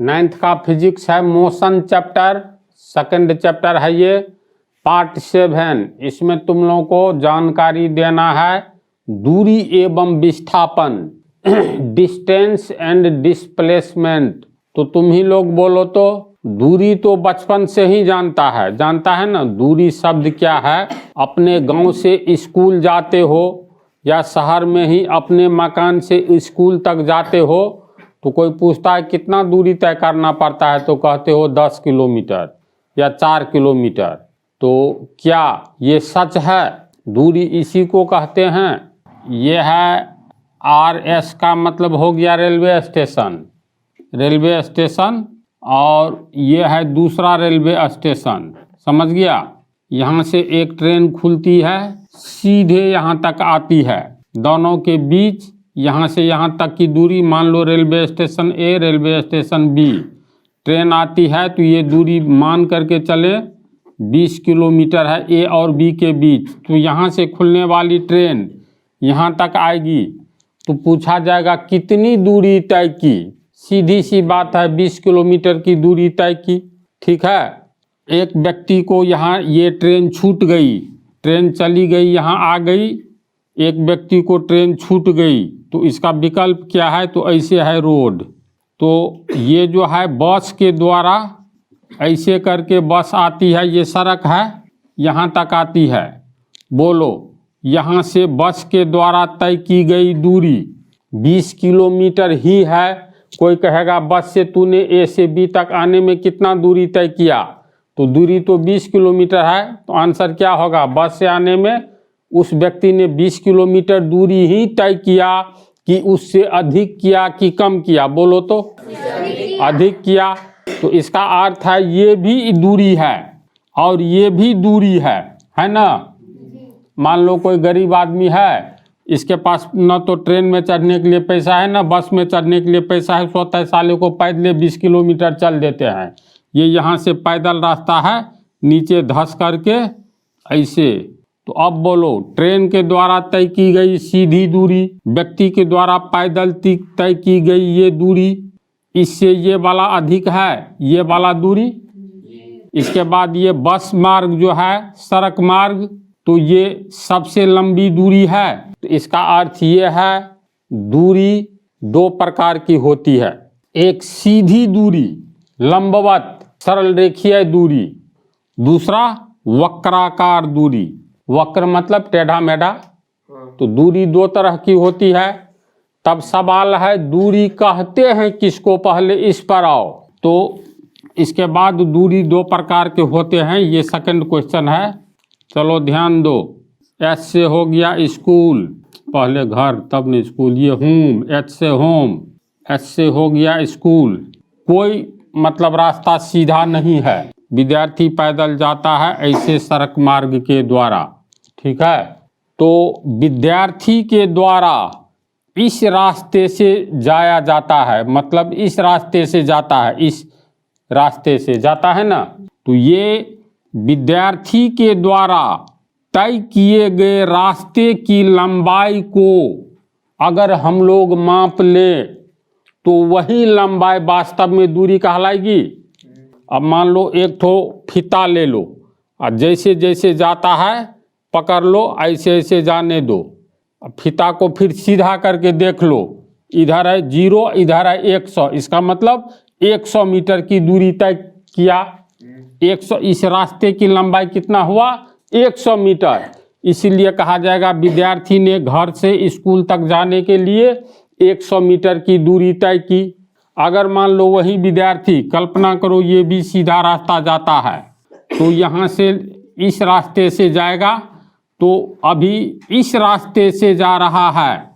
9th का physics है, motion chapter, second chapter है ये, पार्ट 7। इसमें तुम लोगों को जानकारी देना है दूरी एवं विस्थापन, डिस्टेंस एंड डिस्प्लेसमेंट। तो तुम ही लोग बोलो तो। दूरी तो बचपन से ही जानता है ना। दूरी शब्द क्या है? अपने गांव से स्कूल जाते हो या शहर में ही अपने मकान से स्कूल तक जाते हो तो कोई पूछता है कितना दूरी तय करना पड़ता है, तो कहते हो 10 किलोमीटर या 4 किलोमीटर। तो क्या ये सच है? दूरी इसी को कहते हैं। ये है RS का मतलब हो गया रेलवे स्टेशन, और ये है दूसरा रेलवे स्टेशन, समझ गया। यहाँ से एक ट्रेन खुलती है, सीधे यहाँ तक आती है। दोनों के बीच यहाँ से यहाँ तक की दूरी, मान लो railway station A, railway station B, train आती है तो ये दूरी मान करके चले 20 किलोमीटर है A और B के बीच। तो यहाँ से खुलने वाली ट्रेन यहाँ तक आएगी तो पूछा जाएगा कितनी दूरी तय की। सीधी सी बात है, 20 किलोमीटर की दूरी तय की। ठीक है। एक व्यक्ति को यहाँ ये ट्रेन छूट गई, ट्रेन चली गई, यहाँ आ गई, एक व्यक्ति को ट्रेन छूट गई तो इसका विकल्प क्या है? तो ऐसे है रोड। तो ये जो है बस के द्वारा ऐसे करके बस आती है, ये सड़क है, यहाँ तक आती है। बोलो, यहाँ से बस के द्वारा तय की गई दूरी 20 किलोमीटर ही है। कोई कहेगा बस से तूने A से B तक आने में कितना दूरी तय किया? तो दूरी तो 20 किलोमीटर है। तो आंसर क्या होगा? बस से आने में उस व्यक्ति ने 20 किलोमीटर दूरी ही तय किया कि उससे अधिक किया कि कम किया? बोलो तो। अधिक किया। तो इसका अर्थ है ये भी दूरी है और ये भी दूरी है ना। मान लो कोई गरीब आदमी है, इसके पास न तो ट्रेन में चढ़ने के लिए पैसा है ना बस में चढ़ने के लिए पैसा है, सोता साले को पैदल 20 किलोमीटर चल देते हैं। ये यहाँ से पैदल रास्ता है, नीचे धंस करके ऐसे। तो अब बोलो, ट्रेन के द्वारा तय की गई सीधी दूरी, व्यक्ति के द्वारा पैदल तय की गई ये दूरी, इससे ये वाला अधिक है, ये वाला दूरी। इसके बाद ये बस मार्ग जो है, सड़क मार्ग, तो ये सबसे लंबी दूरी है। तो इसका अर्थ ये है दूरी दो प्रकार की होती है। एक सीधी दूरी, लंबवत सरल रेखीय दूरी, दूसरा वक्राकार दूरी। वक्र मतलब टेढ़ा मेढ़ा। तो दूरी दो तरह की होती है। तब सवाल है दूरी कहते हैं किसको? पहले इस पर आओ। तो इसके बाद दूरी दो प्रकार के होते हैं, ये सेकंड क्वेश्चन है। चलो ध्यान दो। S से हो गया स्कूल, पहले घर तब न स्कूल, ये होम, H से होम, S से हो गया स्कूल। कोई मतलब रास्ता सीधा नहीं है, विद्यार्थी पैदल जाता है ऐसे सड़क मार्ग के द्वारा। ठीक है। तो विद्यार्थी के द्वारा इस रास्ते से जाया जाता है, मतलब इस रास्ते से जाता है, इस रास्ते से जाता है ना। तो ये विद्यार्थी के द्वारा तय किए गए रास्ते की लंबाई को अगर हम लोग माप लें तो वही लंबाई वास्तव में दूरी कहलाएगी। अब मान लो एक ठो फीता ले लो और जैसे जैसे जाता है पकड़ लो, ऐसे ऐसे जाने दो। अब फीता को फिर सीधा करके देख लो, इधर है 0, इधर है 100, इसका मतलब 100 मीटर की दूरी तय किया। 100, इस रास्ते की लंबाई कितना हुआ? 100 मीटर। इसीलिए कहा जाएगा विद्यार्थी ने घर से स्कूल तक जाने के लिए 100 मीटर की दूरी तय की। अगर मान लो वही विद्यार्थी, कल्पना करो ये भी सीधा रास्ता जाता है, तो यहाँ से इस रास्ते से जाएगा, तो अभी इस रास्ते से जा रहा है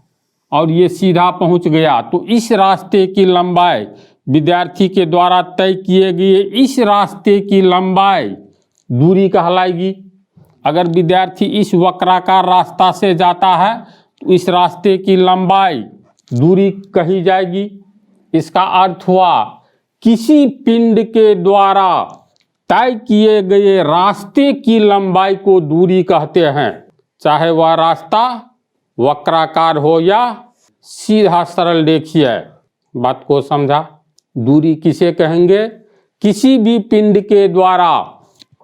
और ये सीधा पहुँच गया, तो इस रास्ते की लंबाई विद्यार्थी के द्वारा तय किए गए इस रास्ते की लंबाई दूरी कहलाएगी। अगर विद्यार्थी इस वक्राकार रास्ता से जाता है तो इस रास्ते की लंबाई दूरी कही जाएगी। इसका अर्थ हुआ किसी पिंड के द्वारा तय किए गए रास्ते की लंबाई को दूरी कहते हैं, चाहे वह रास्ता वक्राकार हो या सीधा सरल रेखीय। बात को समझा? दूरी किसे कहेंगे? किसी भी पिंड के द्वारा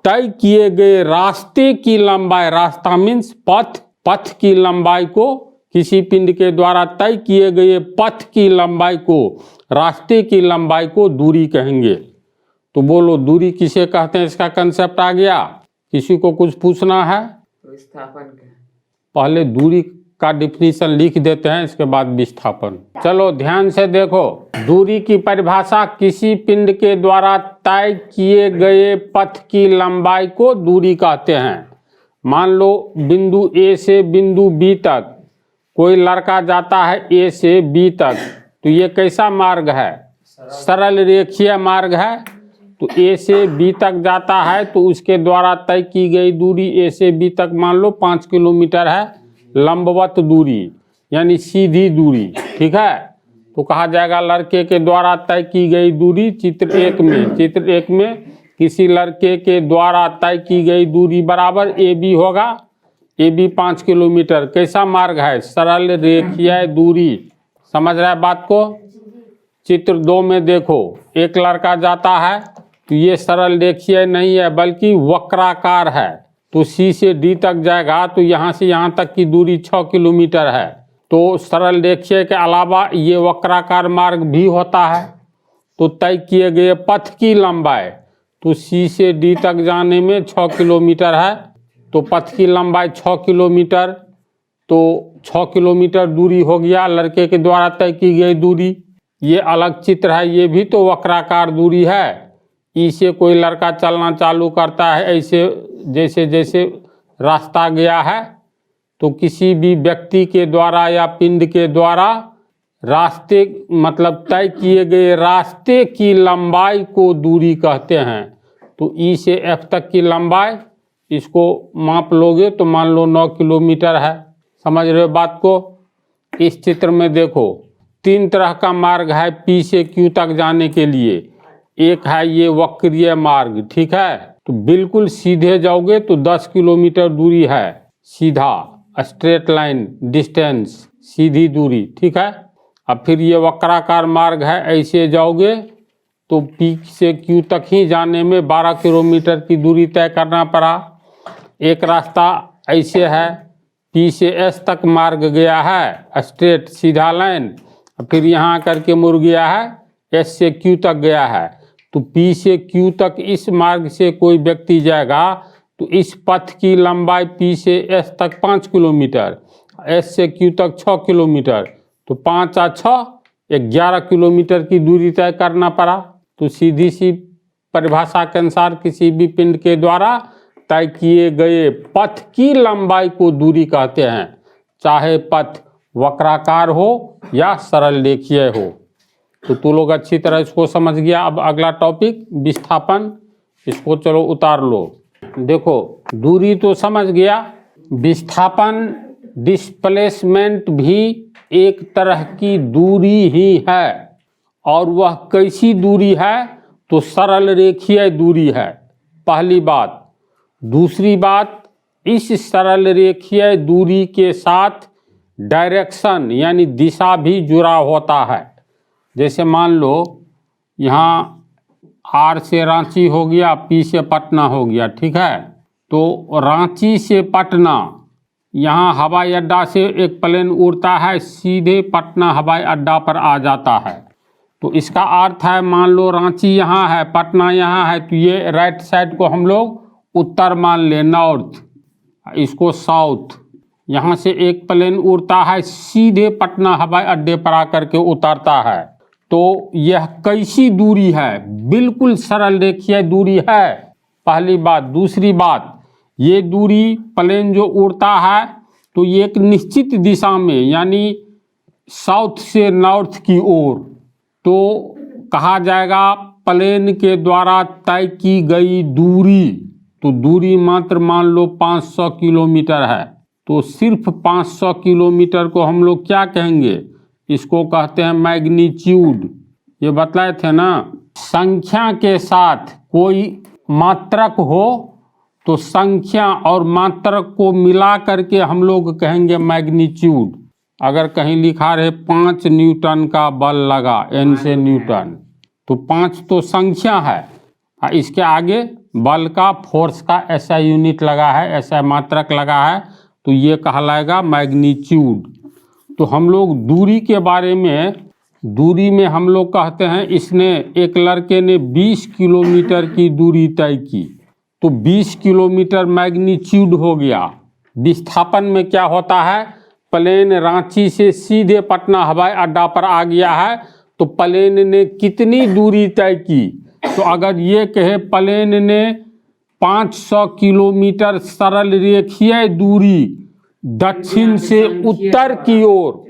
तय किए गए रास्ते की लंबाई, रास्ता मीन्स पथ, पथ की लंबाई को, किसी पिंड के द्वारा तय किए गए पथ की लंबाई को, रास्ते की लंबाई को दूरी कहेंगे। तो बोलो दूरी किसे कहते हैं? इसका कंसेप्ट आ गया। किसी को कुछ पूछना है? विस्थापन क्या है? पहले दूरी का डिफिनीशन लिख देते हैं, इसके बाद विस्थापन। चलो ध्यान से देखो, दूरी की परिभाषा किसी पिंड के द्वारा तय किए गए पथ की लंबाई को दूरी कहते हैं। मान लो बिंदु ए से बिंदु बी तक कोई लड़का जाता है ए से बी तक, तो ये कैसा मार्ग है? सरल रेखीय मार्ग है। तो ए से बी तक जाता है तो उसके द्वारा तय की गई दूरी ए से बी तक मान लो 5 किलोमीटर है, लंबवत दूरी यानी सीधी दूरी, ठीक है। तो कहा जाएगा लड़के के द्वारा तय की गई दूरी चित्र एक में किसी लड़के के द्वारा तय की गई दूरी बराबर ए बी होगा। ए बी 5 किलोमीटर कैसा मार्ग है? सरल रेखीय दूरी। समझ रहा है बात को? चित्र 2 में देखो, एक लड़का जाता है तो ये सरल रेखीय नहीं है बल्कि वक्राकार है। तो सी से डी तक जाएगा तो यहाँ से यहाँ तक की दूरी 6 किलोमीटर है। तो सरल रेखीय के अलावा ये वक्राकार मार्ग भी होता है। तो तय किए गए पथ की लंबाई, तो सी से डी तक जाने में 6 किलोमीटर है, तो पथ की लंबाई 6 किलोमीटर, तो 6 किलोमीटर दूरी हो गया लड़के के द्वारा तय की गई दूरी। ये अलग चित्र है, ये भी तो वक्राकार दूरी है। ई से कोई लड़का चलना चालू करता है, ऐसे जैसे जैसे रास्ता गया है, तो किसी भी व्यक्ति के द्वारा या पिंड के द्वारा रास्ते मतलब तय किए गए रास्ते की लंबाई को दूरी कहते हैं। तो ई से एफ तक की लंबाई, इसको माप लोगे तो मान लो 9 किलोमीटर है। समझ रहे हो बात को? इस चित्र में देखो 3 तरह का मार्ग है पी से क्यू तक जाने के लिए। एक है ये वक्रीय मार्ग, ठीक है, तो बिल्कुल सीधे जाओगे तो 10 किलोमीटर दूरी है, सीधा स्ट्रेट लाइन डिस्टेंस, सीधी दूरी, ठीक है। अब फिर ये वक्राकार मार्ग है, ऐसे जाओगे तो पी से क्यू तक ही जाने में 12 किलोमीटर की दूरी तय करना पड़ा। एक रास्ता ऐसे है, पी से एस तक मार्ग गया है स्ट्रेट सीधा लाइन, फिर यहाँ करके मुड़ गया है एस से क्यू तक गया है। तो पी से क्यू तक इस मार्ग से कोई व्यक्ति जाएगा तो इस पथ की लंबाई पी से एस तक 5 किलोमीटर, एस से क्यू तक 6 किलोमीटर, तो 5 और 6 11 किलोमीटर की दूरी तय करना पड़ा। तो सीधी सी परिभाषा के अनुसार किसी भी पिंड के द्वारा तय किए गए पथ की लंबाई को दूरी कहते हैं, चाहे पथ वक्राकार हो या सरल रेखीय हो। तो तू लोग अच्छी तरह इसको समझ गया। अब अगला टॉपिक विस्थापन, इसको चलो उतार लो। देखो दूरी तो समझ गया, विस्थापन डिस्प्लेसमेंट भी एक तरह की दूरी ही है। और वह कैसी दूरी है? तो सरल रेखीय दूरी है, पहली बात। दूसरी बात, इस सरल रेखीय दूरी के साथ डायरेक्शन यानी दिशा भी जुड़ा होता है। जैसे मान लो यहाँ आर से रांची हो गया, पी से पटना हो गया, ठीक है। तो रांची से पटना, यहाँ हवाई अड्डा से एक प्लेन उड़ता है, सीधे पटना हवाई अड्डा पर आ जाता है। तो इसका अर्थ है मान लो रांची यहाँ है, पटना यहाँ है, तो ये राइट साइड को हम लोग उत्तर मान ले, नॉर्थ, इसको साउथ। यहाँ से एक प्लेन उड़ता है, सीधे पटना हवाई अड्डे पर आकर के उतरता है। तो यह कैसी दूरी है? बिल्कुल सरल रेखीय दूरी है, पहली बात। दूसरी बात, ये दूरी प्लेन जो उड़ता है तो ये एक निश्चित दिशा में यानी साउथ से नॉर्थ की ओर, तो कहा जाएगा प्लेन के द्वारा तय की गई दूरी। तो दूरी मात्र मान लो 500 किलोमीटर है, तो सिर्फ 500 किलोमीटर को हम लोग क्या कहेंगे? इसको कहते हैं मैग्नीट्यूड। ये बतलाए थे ना, संख्या के साथ कोई मात्रक हो तो संख्या और मात्रक को मिला करके हम लोग कहेंगे मैग्नीट्यूड। अगर कहीं लिखा रहे 5 न्यूटन का बल लगा, एन से न्यूटन, तो 5 तो संख्या है, इसके आगे बल का, फोर्स का एसआई यूनिट लगा है, एसआई मात्रक लगा है, तो ये कहलाएगा मैग्नीट्यूड। तो हम लोग दूरी के बारे में, दूरी में हम लोग कहते हैं इसने, एक लड़के ने 20 किलोमीटर की दूरी तय की, तो 20 किलोमीटर मैग्नीट्यूड हो गया। विस्थापन में क्या होता है, प्लेन रांची से सीधे पटना हवाई अड्डा पर आ गया है, तो प्लेन ने कितनी दूरी तय की, तो अगर ये कहे प्लेन ने 500 किलोमीटर सरल रेखीय दूरी दक्षिण से उत्तर की ओर,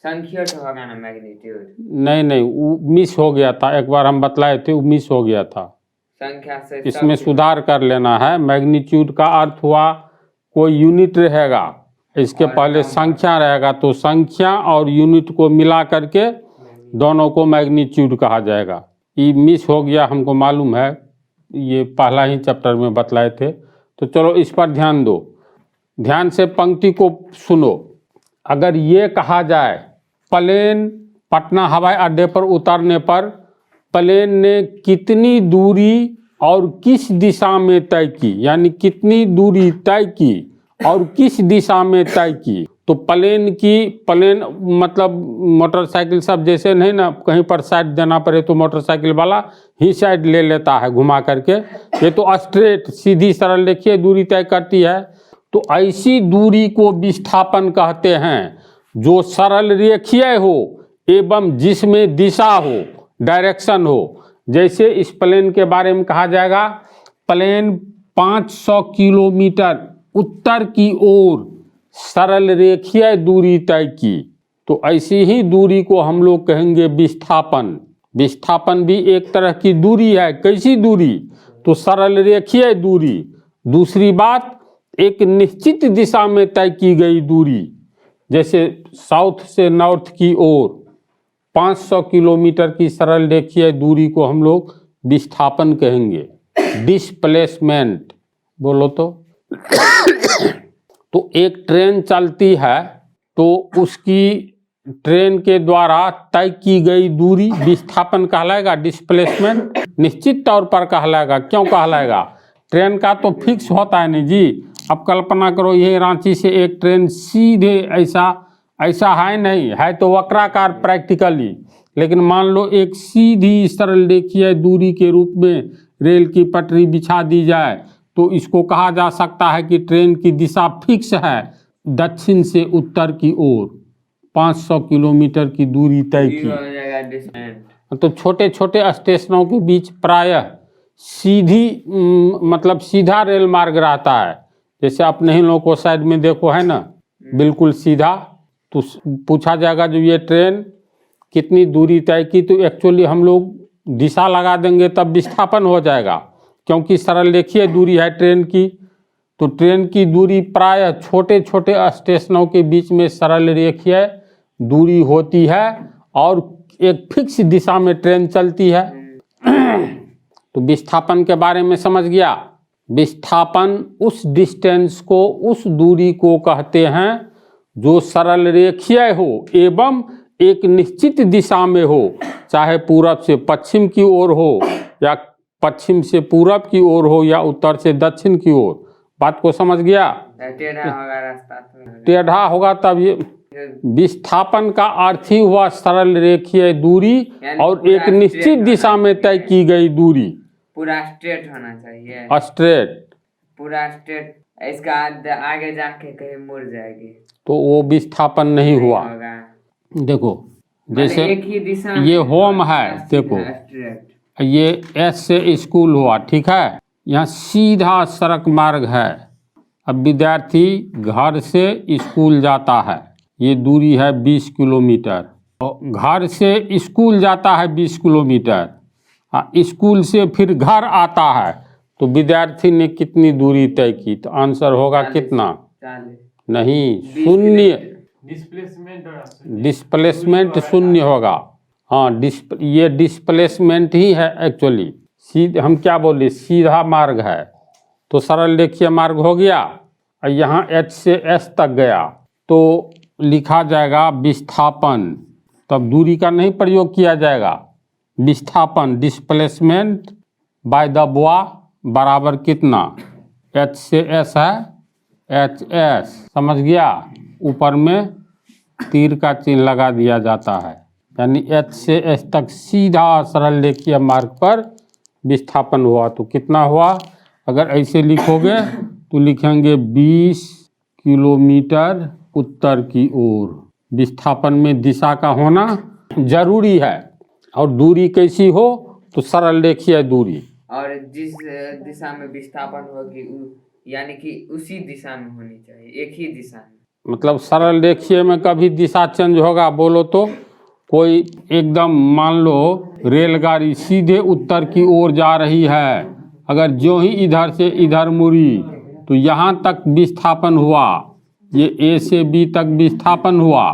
संख्या तो होगा ना मैग्नीट्यूड, नहीं वो मिस हो गया था, एक बार हम बतलाए थे, वो मिस हो गया था, संख्या से इसमें सुधार कर लेना है। मैग्नीट्यूड का अर्थ हुआ कोई यूनिट रहेगा, इसके पहले संख्या रहेगा, तो संख्या और यूनिट को मिला करके दोनों को मैग्नीट्यूड कहा जाएगा। ये मिस हो गया, हमको मालूम है, ये पहला ही चैप्टर में बतलाए थे। तो चलो इस पर ध्यान दो, ध्यान से पंक्ति को सुनो। अगर ये कहा जाए प्लेन पटना हवाई अड्डे पर उतरने पर प्लेन ने कितनी दूरी और किस दिशा में तय की, यानी कितनी दूरी तय की और किस दिशा में तय की, तो प्लेन मतलब मोटरसाइकिल सब जैसे नहीं ना, कहीं पर साइड देना पड़े तो मोटरसाइकिल वाला ही साइड ले लेता है घुमा करके, ये तो स्ट्रेट सीधी सरल रेखीय दूरी तय करती है। तो ऐसी दूरी को विस्थापन कहते हैं जो सरल रेखीय हो एवं जिसमें दिशा हो, डायरेक्शन हो। जैसे इस प्लेन के बारे में कहा जाएगा, प्लेन 500 किलोमीटर उत्तर की ओर सरल रेखीय दूरी तय की, तो ऐसी ही दूरी को हम लोग कहेंगे विस्थापन। विस्थापन भी एक तरह की दूरी है, कैसी दूरी, तो सरल रेखीय दूरी। दूसरी बात, एक निश्चित दिशा में तय की गई दूरी, जैसे साउथ से नॉर्थ की ओर 500 किलोमीटर की सरल रेखीय दूरी को हम लोग विस्थापन कहेंगे। डिस्प्लेसमेंट बोलो तो एक ट्रेन चलती है, तो उसकी ट्रेन के द्वारा तय की गई दूरी विस्थापन कहलाएगा, डिस्प्लेसमेंट निश्चित तौर पर कहलाएगा। क्यों कहलाएगा, ट्रेन का तो फिक्स होता है नहीं जी। अब कल्पना करो ये रांची से एक ट्रेन सीधे ऐसा है नहीं, है तो वक्राकार प्रैक्टिकली, लेकिन मान लो एक सीधी सरल रेखीय दूरी के रूप में रेल की पटरी बिछा दी जाए, तो इसको कहा जा सकता है कि ट्रेन की दिशा फिक्स है, दक्षिण से उत्तर की ओर 500 किलोमीटर की दूरी तय की। तो छोटे छोटे स्टेशनों के बीच प्रायः मतलब सीधा रेल मार्ग रहता है। जैसे अपने ही लोगों को साइड में देखो है ना, बिल्कुल सीधा, तो पूछा जाएगा जो ये ट्रेन कितनी दूरी तय की, तो एक्चुअली हम लोग दिशा लगा देंगे तब विस्थापन हो जाएगा, क्योंकि सरल रेखीय दूरी है ट्रेन की। तो ट्रेन की दूरी प्रायः छोटे छोटे स्टेशनों के बीच में सरल रेखीय दूरी होती है और एक फिक्स दिशा में ट्रेन चलती है। तो विस्थापन के बारे में समझ गया। विस्थापन उस डिस्टेंस को, उस दूरी को कहते हैं जो सरल रेखीय हो एवं एक निश्चित दिशा में हो, चाहे पूरब से पश्चिम की ओर हो या पश्चिम से पूरब की ओर हो या उत्तर से दक्षिण की ओर। बात को समझ गया। टेढ़ा होगा तब ये विस्थापन का अर्थ ही हुआ सरल रेखीय दूरी और एक निश्चित दिशा में तय की गई दूरी। पूरा स्ट्रेट होना चाहिए, स्ट्रेट, पूरा स्ट्रेट, इसका आगे जाके कहीं मुड़ जाएगी तो वो विस्थापन नहीं हुआ। देखो जैसे एक ही दिशा ये होम है, देखो ये एस से स्कूल हुआ, ठीक है, यहाँ सीधा सड़क मार्ग है। अब विद्यार्थी घर से स्कूल जाता है, ये दूरी है 20 किलोमीटर, तो घर से स्कूल जाता है 20 किलोमीटर, स्कूल से फिर घर आता है, तो विद्यार्थी ने कितनी दूरी तय की, तो आंसर होगा कितना, 40। नहीं, शून्य, डिस्प्लेसमेंट शून्य होगा। हाँ, ये डिस्प्लेसमेंट ही है एक्चुअली। हम क्या बोले, सीधा मार्ग है तो सरल रेखीय मार्ग हो गया, और यहाँ H से S तक गया तो लिखा जाएगा विस्थापन, तब दूरी का नहीं प्रयोग किया जाएगा, विस्थापन डिस्प्लेसमेंट बाय द बॉय बराबर कितना, H से S है HS, समझ गया। ऊपर में तीर का चिन्ह लगा दिया जाता है, यानी H से S तक सीधा सरल रेखीय मार्ग पर विस्थापन हुआ। तो कितना हुआ, अगर ऐसे लिखोगे तो लिखेंगे 20 किलोमीटर उत्तर की ओर। विस्थापन में दिशा का होना जरूरी है, और दूरी कैसी हो तो सरल रेखीय दूरी। और जिस दिशा में विस्थापन होगी यानी कि उसी दिशा में होनी चाहिए, एक ही दिशा में। मतलब सरल रेखीय में कभी दिशा चेंज होगा बोलो तो, कोई एकदम मान लो रेलगाड़ी सीधे उत्तर की ओर जा रही है, अगर जो ही इधर से इधर मुड़ी तो यहाँ तक विस्थापन हुआ, ये A से B तक विस्थापन हुआ,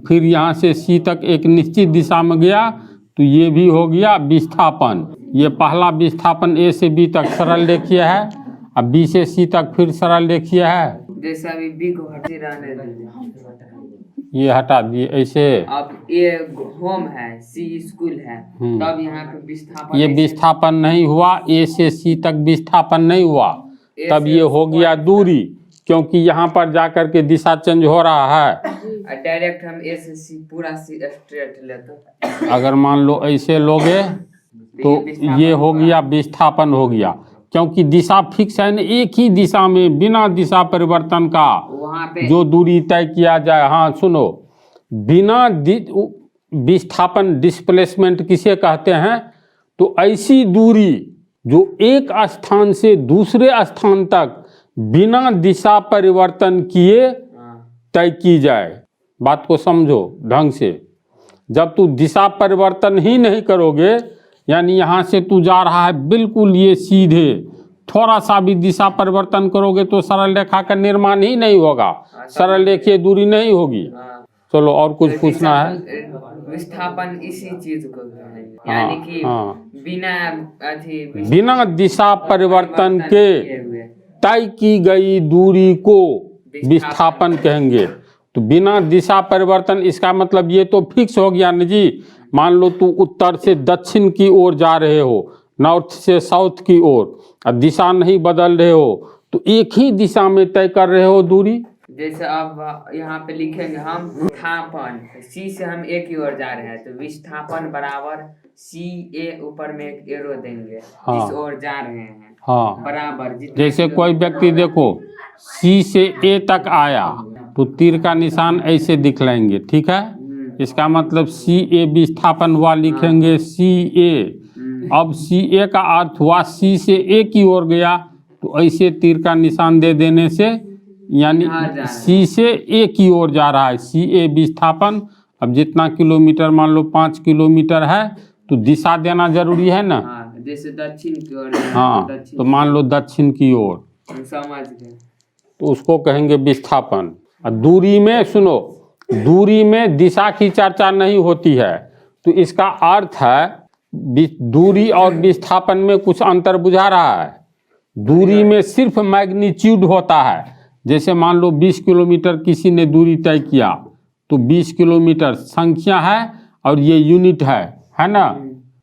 फिर यहाँ से C तक एक निश्चित दिशा में गया तो ये भी हो गया विस्थापन। ये पहला विस्थापन A से B तक सरल रेखीय है, अब B से C तक फिर सरल रेखीय है। जैसे अभी B को हटे रहने दीजिए, ये हटा दिए ऐसे। अब ये होम है, C स्कूल है, तब यहाँ पे विस्थापन, ये विस्थापन नहीं हुआ, A से C तक विस्थापन नहीं हुआ, तब ये हो गया दूरी, क्योंकि यहाँ पर जाकर के दिशा चेंज हो रहा है। डायरेक्ट हम A से C पूरा स्ट्रेट लेते, अगर मान लो ऐसे लोगे तो ये हो गया विस्थापन हो गया, क्योंकि दिशा फिक्स है ना, एक ही दिशा में बिना दिशा परिवर्तन का वहाँ पे जो दूरी तय किया जाए। हाँ सुनो, बिना विस्थापन डिस्प्लेसमेंट किसे कहते हैं, तो ऐसी दूरी जो एक स्थान से दूसरे स्थान तक बिना दिशा परिवर्तन किए तय की जाए। बात को समझो ढंग से। जब तू दिशा परिवर्तन ही नहीं करोगे, यानी यहाँ से तू जा रहा है बिल्कुल ये सीधे, थोड़ा सा भी दिशा परिवर्तन करोगे तो सरल रेखा का निर्माण ही नहीं होगा, सरल रेखीय दूरी नहीं होगी। चलो और कुछ पूछना है। विस्थापन इसी चीज को यानी कि बिना दिशा परिवर्तन के तय की गई दूरी को विस्थापन कहेंगे। तो बिना दिशा परिवर्तन, इसका मतलब ये तो फिक्स हो गया ना जी। मान लो तू उत्तर से दक्षिण की ओर जा रहे हो, नॉर्थ से साउथ की ओर, अब दिशा नहीं बदल रहे हो, तो एक ही दिशा में तय कर रहे हो दूरी। जैसे अब यहाँ पे लिखेंगे हम विस्थापन, C से हम A की ओर जा रहे हैं तो विस्थापन बराबर CA, ऊपर में एक एरो देंगे, हाँ, इस ओर जा रहे हैं, हाँ बराबर। जैसे कोई व्यक्ति देखो C से A तक आया तो तीर का निशान ऐसे दिखलाएंगे, ठीक है, इसका मतलब CA विस्थापन हुआ, लिखेंगे CA। अब CA का अर्थ हुआ C से A की ओर गया, तो ऐसे तीर का निशान दे देने से यानी C से A की ओर जा रहा है, CA विस्थापन। अब जितना किलोमीटर, मान लो 5 किलोमीटर है, तो दिशा देना जरूरी है ना। जैसे दक्षिण की ओर, हाँ, तो मान लो दक्षिण की ओर, समझ गए, तो उसको कहेंगे विस्थापन। और दूरी में सुनो, दूरी में दिशा की चर्चा नहीं होती है, तो इसका अर्थ है दूरी और विस्थापन में कुछ अंतर बुझा रहा है। दूरी में सिर्फ मैग्नीट्यूड होता है। जैसे मान लो 20 किलोमीटर किसी ने दूरी तय किया, तो 20 किलोमीटर संख्या है और ये यूनिट है ना,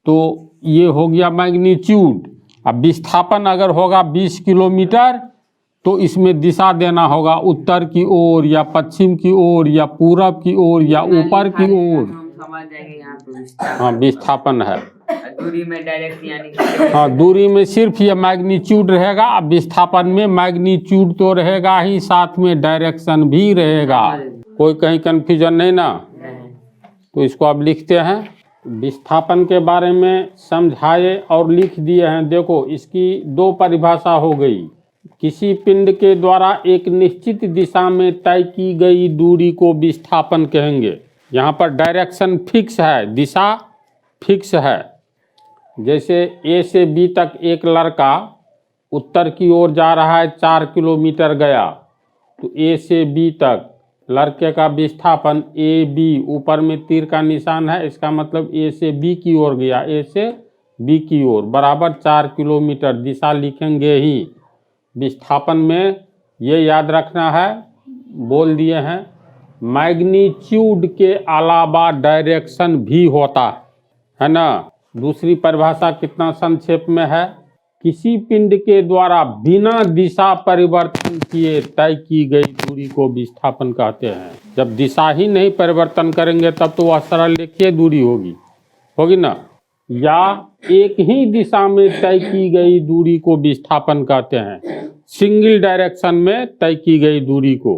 तो ये हो गया मैग्नीट्यूड। अब विस्थापन अगर होगा 20 किलोमीटर, तो इसमें दिशा देना होगा उत्तर की ओर या पश्चिम की ओर या पूरब की ओर या ऊपर की ओर। समझ जाएंगे यहाँ पे। हाँ, विस्थापन है। दूरी में डायरेक्ट यानी हाँ, दूरी में सिर्फ ये मैग्नीट्यूड रहेगा, विस्थापन में मैग्नीट्यूड तो रहेगा ही, साथ में डायरेक्शन भी रहेगा। कोई कहीं कंफ्यूजन नहीं ना। तो इसको अब लिखते हैं। विस्थापन के बारे में समझाए और लिख दिए हैं। देखो, इसकी दो परिभाषा हो गई। किसी पिंड के द्वारा एक निश्चित दिशा में तय की गई दूरी को विस्थापन कहेंगे। यहाँ पर डायरेक्शन फिक्स है, दिशा फिक्स है। जैसे A से B तक एक लड़का उत्तर की ओर जा रहा है, 4 किलोमीटर गया, तो A से B तक लड़के का विस्थापन AB, ऊपर में तीर का निशान है, इसका मतलब A से B की ओर गया, A से B की ओर बराबर 4 किलोमीटर। दिशा लिखेंगे ही। विस्थापन में ये याद रखना है, बोल दिए हैं, मैग्नीट्यूड के अलावा डायरेक्शन भी होता है ना। दूसरी परिभाषा कितना संक्षेप में है, किसी पिंड के द्वारा बिना दिशा परिवर्तन किए तय की गई दूरी को विस्थापन कहते हैं। जब दिशा ही नहीं परिवर्तन करेंगे तब तो वह सरल रेखीय दूरी होगी ना। या एक ही दिशा में तय की गई दूरी को विस्थापन कहते हैं, सिंगल डायरेक्शन में तय की गई दूरी को।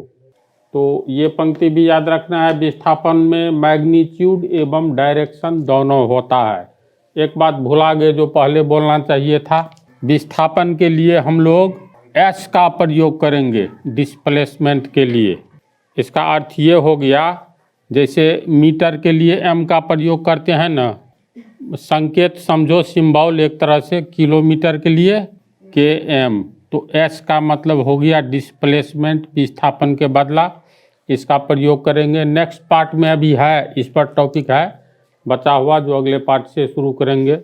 तो ये पंक्ति भी याद रखना है, विस्थापन में मैग्नीट्यूड एवं डायरेक्शन दोनों होता है। एक बात भुला गए जो पहले बोलना चाहिए था, विस्थापन के लिए हम लोग एस का प्रयोग करेंगे डिस्प्लेसमेंट के लिए। इसका अर्थ ये हो गया, जैसे मीटर के लिए एम का प्रयोग करते हैं ना, संकेत समझो सिंबल एक तरह से किलोमीटर के लिए के एम, तो एस का मतलब हो गया डिस्प्लेसमेंट, विस्थापन के बदला इसका प्रयोग करेंगे। नेक्स्ट पार्ट में अभी है, इस पर टॉपिक है बचा हुआ जो अगले पार्ट से शुरू करेंगे।